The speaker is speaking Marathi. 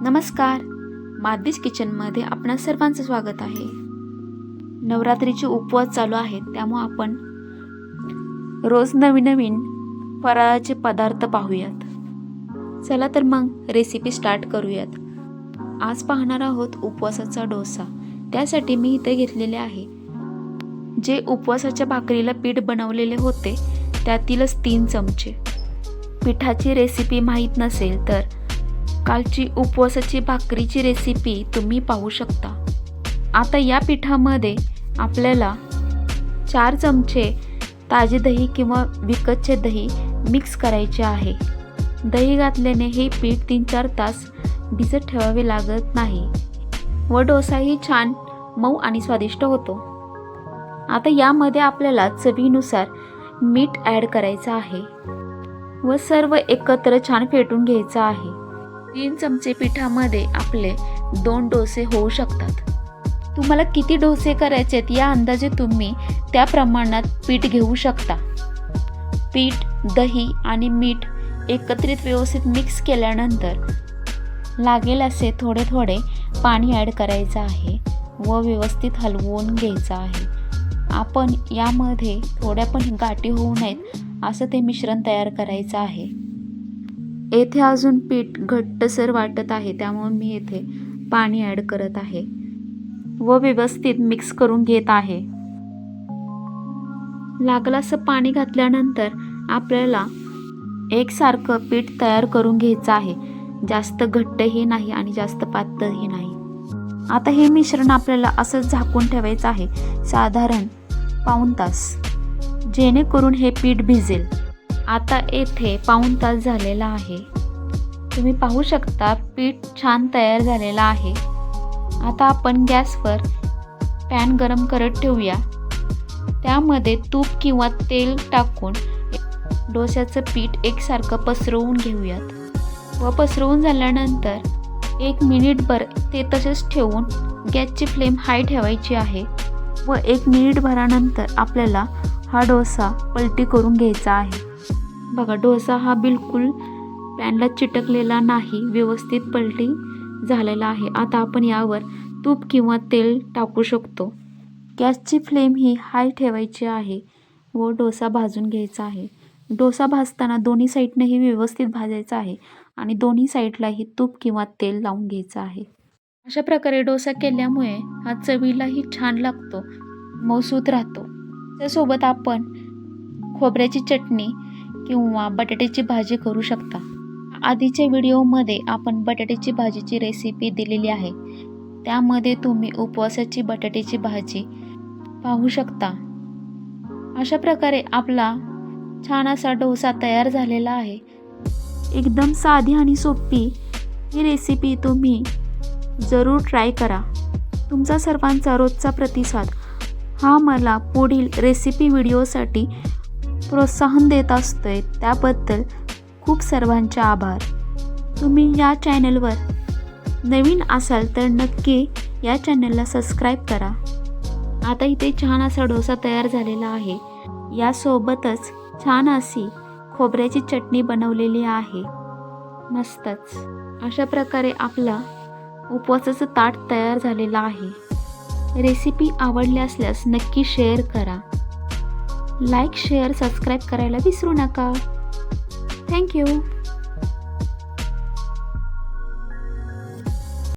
नमस्कार, माधवीज किचनमध्ये आपणा सर्वांचं स्वागत आहे। नवरात्रीचे उपवास चालू आहेत, त्यामुळे आपण रोज नवीन फराळाचे पदार्थ पाहूयात। चला तर मग रेसिपी स्टार्ट करूयात। आज पाहणार आहोत उपवासाचा डोसा। त्यासाठी मी इथे घेतलेले आहे जे उपवासाच्या भाकरीला पीठ बनवलेले होते त्यातीलच 3 चमचे। पिठाची रेसिपी माहीत नसेल तर कालची उपवासाची भाकरीची रेसिपी तुम्ही पाहू शकता। आता या पिठामध्ये आपल्याला 4 चमचे ताजे दही किंवा विकतचे दही मिक्स करायचे आहे। दही घातल्याने हे पीठ 3-4 तास भिजत ठेवावे लागत नाही व डोसाही छान मऊ आणि स्वादिष्ट होतो। आता यामध्ये आपल्याला चवीनुसार मीठ ॲड करायचं आहे व सर्व एकत्र छान फेटून घ्यायचं आहे। 3 चमचे पिठामध्ये आपले 2 डोसे होऊ शकतात। तुम्हाला किती डोसे करायचे आहेत या अंदाजे तुम्ही त्या प्रमाणात पीठ घेऊ शकता। पीठ, दही आणि मीठ एकत्रित व्यवस्थित मिक्स केल्यानंतर लागेल असे थोडे पाणी ॲड करायचं आहे व व्यवस्थित हलवून घ्यायचं आहे। आपण यामध्ये थोड्या पण गाठी होऊ नयेत असं ते मिश्रण तयार करायचं आहे। येथे अजून पीठ घट्टसर वाटत आहे, त्यामुळे मी येथे पाणी ॲड करत आहे व व्यवस्थित मिक्स करून घेत आहे। लागलं असं पाणी घातल्यानंतर आपल्याला एकसारखं पीठ तयार करून घ्यायचं आहे। जास्त घट्टही नाही आणि जास्त पातळही नाही। आता हे मिश्रण आपल्याला असंच झाकून ठेवायचं आहे साधारण पाऊण तास, जेणेकरून हे पीठ भिजेल। आता येथे पाऊण तास झालेला आहे। तुम्ही पाहू शकता पीठ छान तयार झालेला आहे। आता आपण गॅसवर पॅन गरम करत ठेवूया। त्यामध्ये तूप किंवा तेल टाकून डोस्याचं पीठ एकसारखं पसरवून घेऊयात व पसरवून झाल्यानंतर 1 मिनिटभर ते तसेच ठेवून गॅसची फ्लेम हाय ठेवायची आहे व 1 मिनिटभरानंतर आपल्याला हा डोसा पलटी करून घ्यायचा आहे। बघा, डोसा हा बिलकुल पॅनला चिटकलेला नाही, व्यवस्थित पलटी झालेला आहे। आता आपण यावर तूप किंवा तेल टाकू शकतो। गॅसची फ्लेम ही हाय ठेवायची आहे व डोसा भाजून घ्यायचा आहे। डोसा भाजताना दोन्ही साईडनेही व्यवस्थित भाजायचा आहे आणि दोन्ही साईडलाही तूप किंवा तेल लावून घ्यायचं आहे। अशा प्रकारे डोसा केल्यामुळे हा चवीलाही छान लागतो, मऊसूत राहतो। त्यासोबत आपण खोबऱ्याची चटणी किंवा बटाट्याची भाजी करू शकता। आधीच्या व्हिडिओमध्ये आपण बटाट्याची भाजीची रेसिपी दिलेली आहे, त्यामध्ये तुम्ही उपवासाची बटाट्याची भाजी पाहू शकता। अशा प्रकारे आपला छान असा डोसा तयार झालेला आहे। एकदम साधी आणि सोपी ही रेसिपी तुम्ही जरूर ट्राय करा। तुमचा सर्वांचा रोजचा प्रतिसाद हा मला पुढील रेसिपी व्हिडिओसाठी प्रोत्साहन देत असतोय, त्याबद्दल खूप सर्वांचे आभार। तुम्ही या चॅनलवर नवीन असाल तर नक्की या चॅनलला सबस्क्राईब करा। आता इथे छान असा डोसा तयार झालेला आहे। यासोबतच छान अशी खोबऱ्याची चटणी बनवलेली आहे, मस्तच। अशा प्रकारे आपला उपवासाचं ताट तयार झालेलं आहे। रेसिपी आवडली असल्यास नक्की शेअर करा। लाईक, शेअर, सबस्क्राईब करायला विसरू नका। थँक्यू।